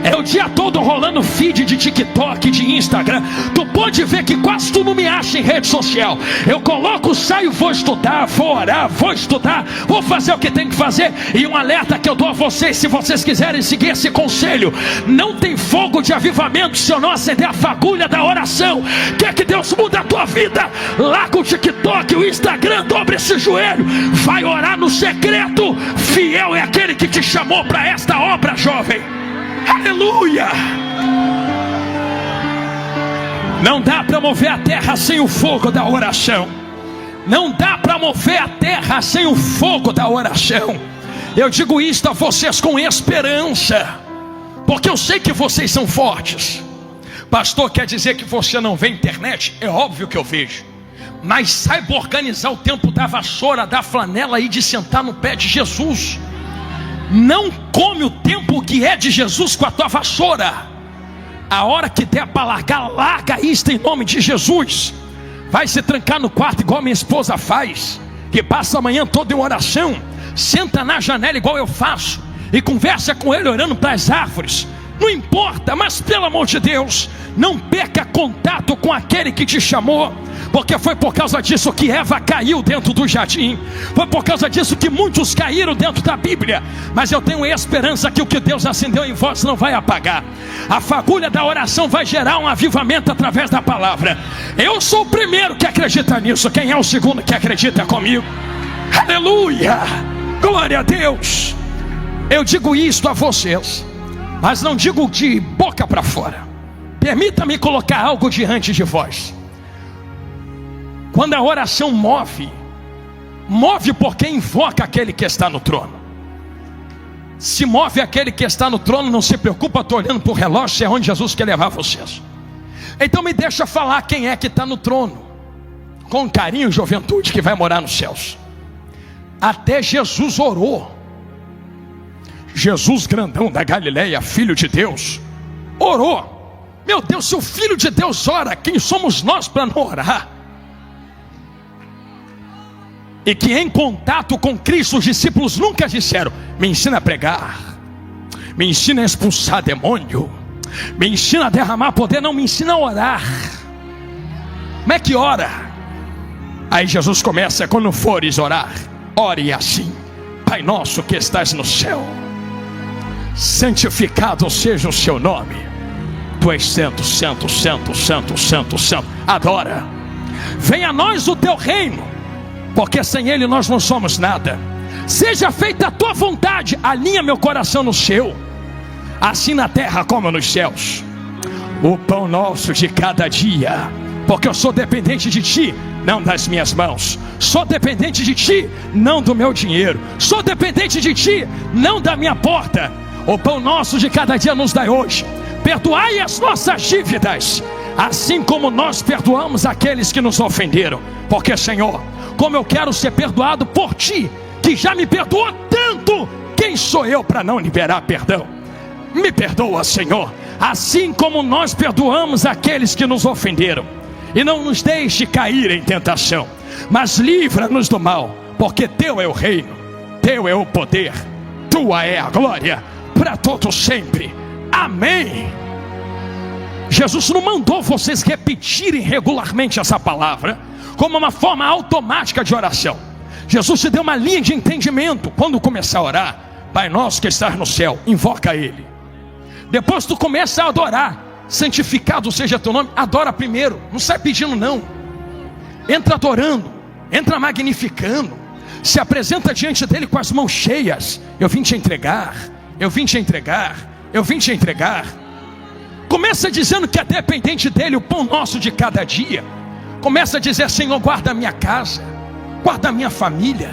É o dia todo rolando feed de TikTok, de Instagram. Tu pode ver que quase tu não me acha em rede social. Eu coloco, saio, vou estudar, vou orar, vou estudar, vou fazer o que tem que fazer. E um alerta que eu dou a vocês, se vocês quiserem seguir esse conselho: não tem fogo de avivamento se eu não acender a fagulha da oração. Quer que Deus mude a tua vida? Larga o TikTok, o Instagram, dobre esse joelho, vai orar no secreto. Fiel é aquele que te chamou para esta obra, jovem. Aleluia! Não dá para mover a terra sem o fogo da oração. Não dá para mover a terra sem o fogo da oração. Eu digo isto a vocês com esperança, porque eu sei que vocês são fortes. Pastor, quer dizer que você não vê internet? É óbvio que eu vejo. Mas saiba organizar o tempo da vassoura, da flanela e de sentar no pé de Jesus. Não come o tempo que é de Jesus com a tua vassoura. A hora que der para largar, larga isto em nome de Jesus. Vai se trancar no quarto igual minha esposa faz, que passa a manhã toda em oração. Senta na janela igual eu faço e conversa com ele orando para as árvores. Não importa, mas pelo amor de Deus, não perca contato com aquele que te chamou. Porque foi por causa disso que Eva caiu dentro do jardim. Foi por causa disso que muitos caíram dentro da Bíblia. Mas eu tenho esperança que o que Deus acendeu em vós não vai apagar. A fagulha da oração vai gerar um avivamento através da palavra. Eu sou o primeiro que acredita nisso. Quem é o segundo que acredita comigo? Aleluia! Glória a Deus! Eu digo isto a vocês, mas não digo de boca para fora. Permita-me colocar algo diante de vós. Quando a oração move porque invoca aquele que está no trono. Se move aquele que está no trono, não se preocupa, estou olhando para o relógio, é onde Jesus quer levar vocês. Então me deixa falar quem é que está no trono, com carinho, juventude, que vai morar nos céus. Até Jesus orou. Jesus grandão da Galileia, filho de Deus, orou. Meu Deus, se o filho de Deus ora, quem somos nós para não orar? E que em contato com Cristo os discípulos nunca disseram: me ensina a pregar, me ensina a expulsar demônio, me ensina a derramar poder. Não, me ensina a orar. Como é que ora? Aí Jesus começa: quando fores orar, ore assim: Pai nosso que estás no céu, santificado seja o seu nome. Tu és santo, santo, santo, santo, santo, santo. Adora. Venha a nós o teu reino, porque sem ele nós não somos nada. Seja feita a tua vontade. Alinha meu coração no seu, assim na terra como nos céus. O pão nosso de cada dia, porque eu sou dependente de ti, não das minhas mãos. Sou dependente de ti, não do meu dinheiro. Sou dependente de ti, não da minha porta. O pão nosso de cada dia nos dai hoje. Perdoai as nossas dívidas, assim como nós perdoamos aqueles que nos ofenderam. Porque, Senhor, como eu quero ser perdoado por ti, que já me perdoou tanto, quem sou eu para não liberar perdão? Me perdoa, Senhor, assim como nós perdoamos aqueles que nos ofenderam. E não nos deixe cair em tentação, mas livra-nos do mal, porque teu é o reino, teu é o poder, tua é a glória, para todos sempre. Amém. Jesus não mandou vocês repetirem regularmente essa palavra como uma forma automática de oração. Jesus te deu uma linha de entendimento. Quando começar a orar, Pai nosso que estás no céu, invoca Ele. Depois tu começa a adorar. Santificado seja teu nome. Adora primeiro, não sai pedindo não. Entra adorando, entra magnificando. Se apresenta diante dele com as mãos cheias. Eu vim te entregar, eu vim te entregar, eu vim te entregar. Começa dizendo que é dependente dele o pão nosso de cada dia. Começa a dizer: Senhor, guarda a minha casa, guarda a minha família,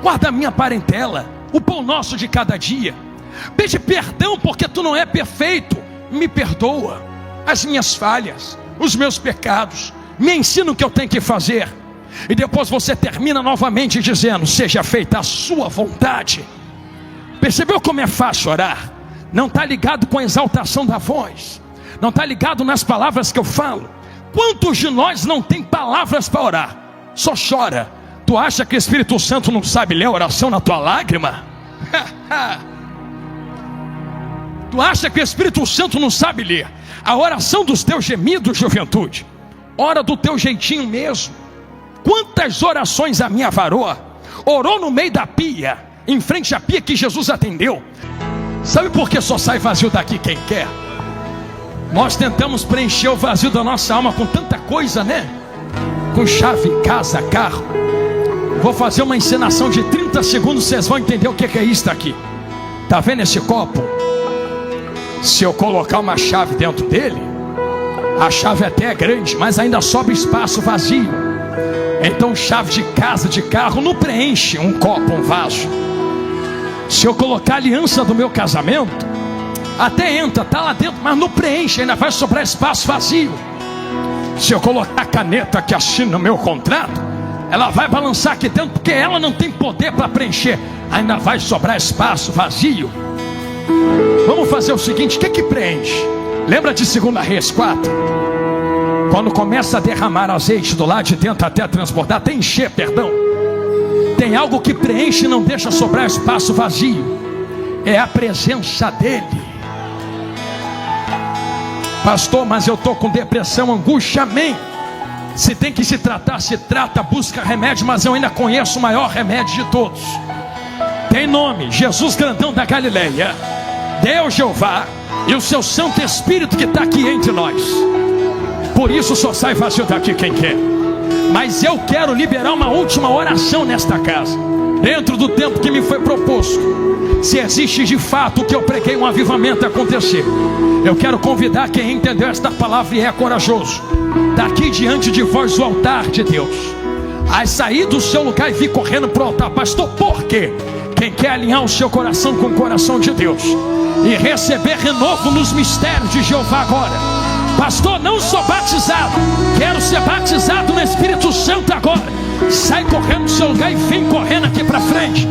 guarda a minha parentela, o pão nosso de cada dia. Pede perdão porque tu não é perfeito. Me perdoa as minhas falhas, os meus pecados. Me ensina o que eu tenho que fazer. E depois você termina novamente dizendo: seja feita a sua vontade. Percebeu como é fácil orar? Não está ligado com a exaltação da voz, não está ligado nas palavras que eu falo. Quantos de nós não tem palavras para orar? Só chora. Tu acha que o Espírito Santo não sabe ler a oração na tua lágrima? Tu acha que o Espírito Santo não sabe ler a oração dos teus gemidos, juventude? Ora do teu jeitinho mesmo. Quantas orações a minha varoa orou no meio da pia, em frente à pia que Jesus atendeu. Sabe por que só sai vazio daqui quem quer? Nós tentamos preencher o vazio da nossa alma com tanta coisa, né? Com chave, casa, carro. Vou fazer uma encenação de 30 segundos, vocês vão entender o que é isso aqui. Tá vendo esse copo? Se eu colocar uma chave dentro dele, a chave até é grande, mas ainda sobra espaço vazio. Então chave de casa, de carro não preenche um copo, um vaso. Se eu colocar a aliança do meu casamento, até entra, tá lá dentro, mas não preenche, ainda vai sobrar espaço vazio. Se eu colocar a caneta que assina o meu contrato, ela vai balançar aqui dentro, porque ela não tem poder para preencher, ainda vai sobrar espaço vazio. Vamos fazer o seguinte: o que preenche? Lembra de 2 Reis 4? Quando começa a derramar azeite do lado de dentro até transbordar, até encher, perdão. Tem algo que preenche e não deixa sobrar espaço vazio. É a presença dele. Pastor, mas eu estou com depressão, angústia. Amém. Se tem que se tratar, se trata, busca remédio. Mas eu ainda conheço o maior remédio de todos. Tem nome: Jesus grandão da Galileia, Deus Jeová e o seu Santo Espírito que está aqui entre nós. Por isso só sai vazio daqui quem quer. Mas eu quero liberar uma última oração nesta casa, dentro do tempo que me foi proposto. Se existe de fato o que eu preguei, um avivamento acontecer, eu quero convidar quem entendeu esta palavra e é corajoso, daqui diante de vós o altar de Deus, a sair do seu lugar e vir correndo para o altar. Pastor, por quê? Quem quer alinhar o seu coração com o coração de Deus e receber renovo nos mistérios de Jeová agora. Pastor, não sou batizado, quero ser batizado no Espírito Santo agora. Sai correndo do seu lugar e vem correndo aqui para frente.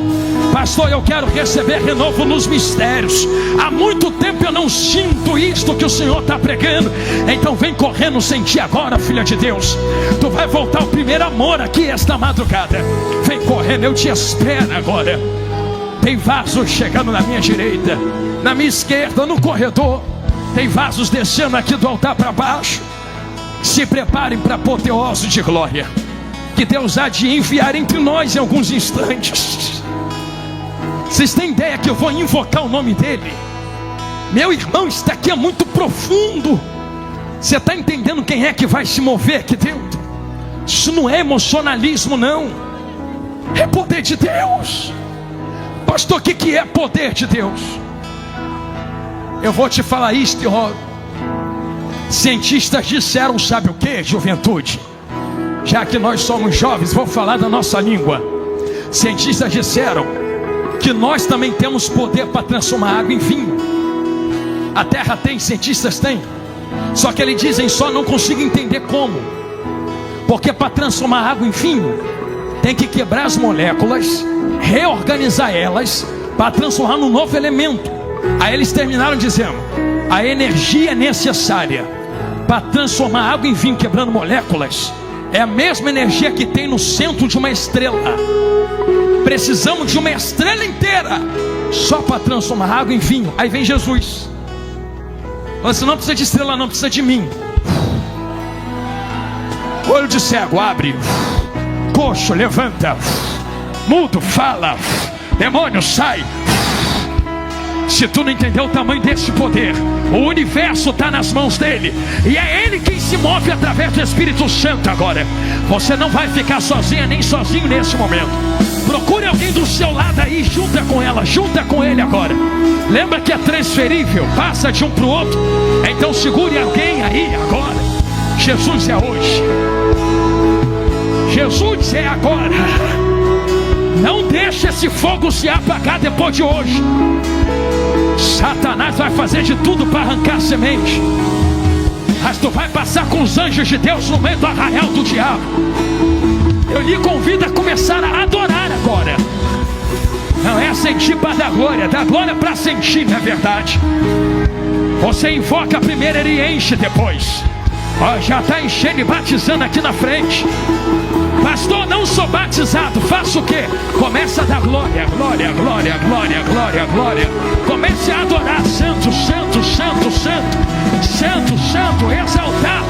Pastor, eu quero receber renovo nos mistérios. Há muito tempo eu não sinto isto que o Senhor está pregando. Então vem correndo sentir agora, filha de Deus. Tu vai voltar ao primeiro amor aqui esta madrugada. Vem correndo, eu te espero agora. Tem vasos chegando na minha direita, na minha esquerda, no corredor. Tem vasos descendo aqui do altar para baixo. Se preparem para a apoteose de glória que Deus há de enviar entre nós em alguns instantes. Vocês têm ideia que eu vou invocar o nome dele? Meu irmão, isso daqui é muito profundo. Você está entendendo quem é que vai se mover aqui dentro? Isso não é emocionalismo, não. É poder de Deus. Pastor, o que é poder de Deus? Eu vou te falar isto, ó. Cientistas disseram, sabe o que, juventude? Já que nós somos jovens, vou falar da nossa língua. Cientistas disseram que nós também temos poder para transformar água em vinho. A terra tem, cientistas têm. Só que eles dizem só não consigo entender como. Porque para transformar água em vinho, tem que quebrar as moléculas, reorganizar elas, para transformar num novo elemento. Aí eles terminaram dizendo: a energia necessária para transformar água em vinho, quebrando moléculas, é a mesma energia que tem no centro de uma estrela. Precisamos de uma estrela inteira só para transformar água em vinho. Aí vem Jesus. Você não precisa de estrela, não precisa de mim. Olho de cego abre, coxo levanta, mudo fala, demônio sai. Se tu não entendeu o tamanho desse poder, o universo está nas mãos dele, e é ele quem se move através do Espírito Santo agora. Você não vai ficar sozinha nem sozinho nesse momento. Procure alguém do seu lado aí, junta com ela, junta com ele agora. Lembra que é transferível, passa de um para o outro. Então segure alguém aí agora. Jesus é hoje, Jesus é agora. Não deixe esse fogo se apagar depois de hoje. Satanás vai fazer de tudo para arrancar a semente, mas tu vai passar com os anjos de Deus no meio do arraial do diabo. Eu lhe convido a começar a adorar agora. Não é sentir para dar glória para sentir, não é verdade? Você invoca primeiro, ele enche depois. Ó, já está enchendo e batizando aqui na frente. Pastor, não sou batizado, faço o quê? Começa a dar glória, glória, glória, glória, glória, glória. Comece a adorar, santo, santo, santo, santo, santo, santo, exaltar.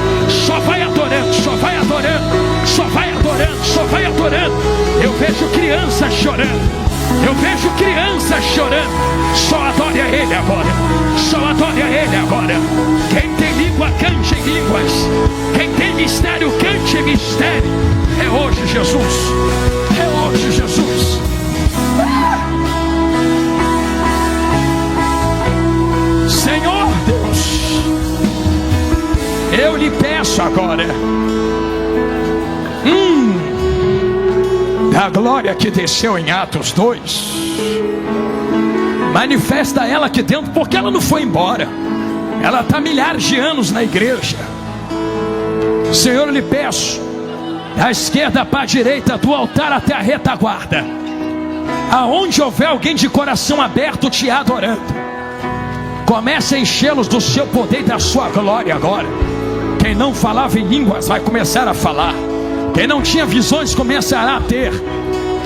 Só vai adorando, só vai adorando, só vai adorando, só vai adorando. Eu vejo crianças chorando, eu vejo crianças chorando. Só adore a ele agora, só adore a ele agora. Quem tem língua, cante em línguas. Quem tem mistério, cante em mistério. É hoje, Jesus, é hoje, Jesus. Senhor Deus, eu lhe peço agora, da glória que desceu em Atos 2, manifesta ela aqui dentro, porque ela não foi embora. Ela está milhares de anos na igreja. Senhor, eu lhe peço, da esquerda para a direita, do altar até a retaguarda, aonde houver alguém de coração aberto te adorando, comece a enchê-los do seu poder e da sua glória agora. Quem não falava em línguas vai começar a falar. Quem não tinha visões começará a ter.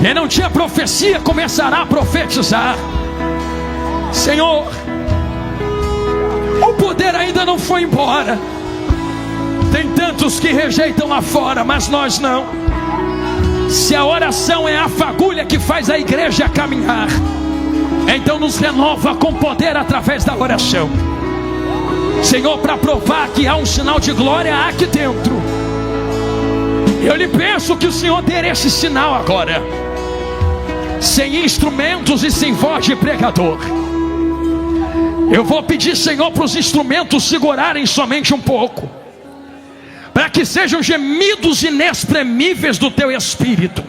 Quem não tinha profecia começará a profetizar. Senhor, o poder ainda não foi embora. Tem tantos que rejeitam lá fora, mas nós não. Se a oração é a fagulha que faz a igreja caminhar, então nos renova com poder através da oração. Senhor, para provar que há um sinal de glória aqui dentro, eu lhe peço que o Senhor dê esse sinal agora, sem instrumentos e sem voz de pregador. Eu vou pedir, Senhor, para os instrumentos segurarem somente um pouco, para que sejam gemidos inexprimíveis do teu espírito,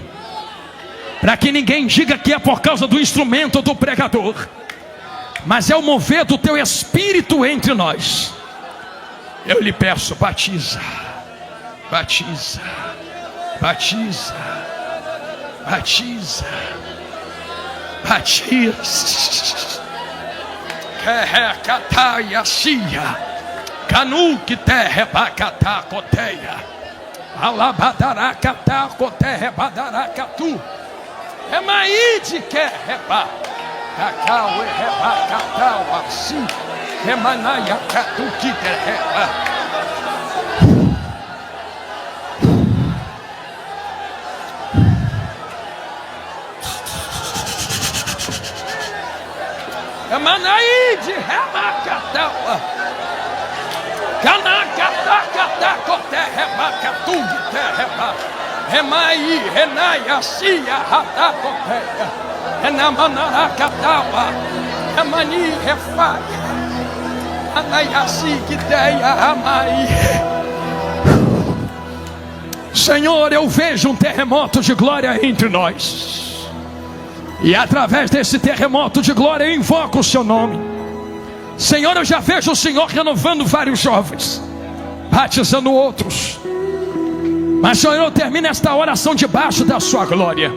para que ninguém diga que é por causa do instrumento ou do pregador, mas é o mover do teu espírito entre nós. Eu lhe peço, batiza, batiza, batiza, batiza, batiza. Canu que terra bacatá coteia, alabadaracatá coterra badaracatu, é maíde que reba, cacau e rebacatau assim, é manaia catu que terra. É manaíde rebacatau. Canacatacatá, coterra, bacatu, terra, remai, renaia, cia, ratá, coterra, renamanaracataua, remani, refaia, anaiaci, quiteia, amai. Senhor, eu vejo um terremoto de glória entre nós, e através desse terremoto de glória eu invoco o seu nome. Senhor, eu já vejo o Senhor renovando vários jovens, batizando outros. Mas Senhor, eu termino esta oração debaixo da sua glória.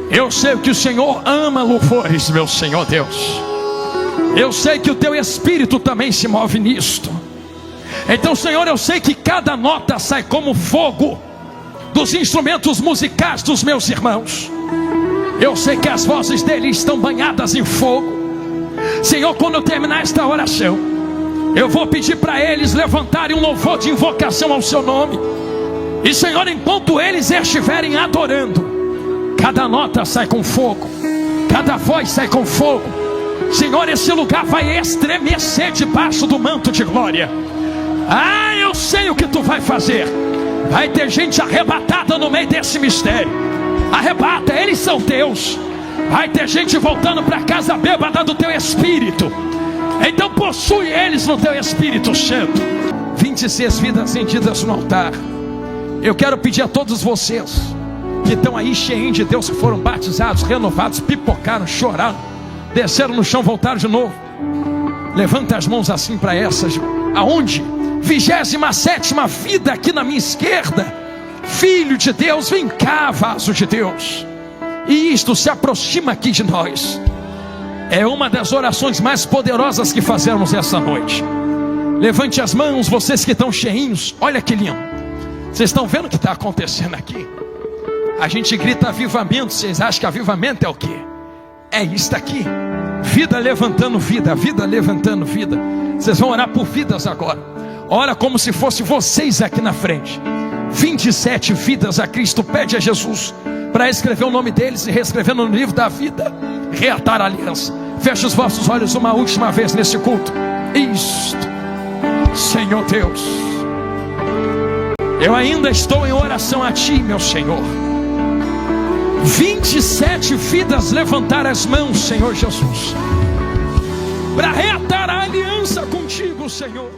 Eu sei que o Senhor ama louvores, meu Senhor Deus. Eu sei que o teu Espírito também se move nisto. Então, Senhor, eu sei que cada nota sai como fogo dos instrumentos musicais dos meus irmãos. Eu sei que as vozes dele estão banhadas em fogo. Senhor, quando eu terminar esta oração, eu vou pedir para eles levantarem um louvor de invocação ao seu nome. E Senhor, enquanto eles estiverem adorando, cada nota sai com fogo, cada voz sai com fogo. Senhor, esse lugar vai estremecer debaixo do manto de glória. Ah, eu sei o que tu vai fazer. Vai ter gente arrebatada no meio desse mistério. Arrebata, eles são teus. Vai ter gente voltando para casa bêbada do teu espírito. Então possui eles no teu Espírito Santo. 26 vidas acendidas no altar. Eu quero pedir a todos vocês que estão aí cheios de Deus, que foram batizados, renovados, pipocaram, choraram, desceram no chão, voltaram de novo. Levanta as mãos assim para essas. Aonde? 27ª vida aqui na minha esquerda. Filho de Deus, vem cá, vaso de Deus. E isto se aproxima aqui de nós. É uma das orações mais poderosas que fazemos essa noite. Levante as mãos, vocês que estão cheinhos. Olha que lindo. Vocês estão vendo o que está acontecendo aqui? A gente grita avivamento. Vocês acham que avivamento é o quê? É isto aqui. Vida levantando vida, vida levantando vida. Vocês vão orar por vidas agora. Ora como se fosse vocês aqui na frente. 27 vidas a Cristo. Pede a Jesus para escrever o nome deles e reescrever no livro da vida. Reatar a aliança. Feche os vossos olhos uma última vez nesse culto. Isto, Senhor Deus, eu ainda estou em oração a Ti, meu Senhor. 27 vidas levantar as mãos, Senhor Jesus, para reatar a aliança contigo, Senhor.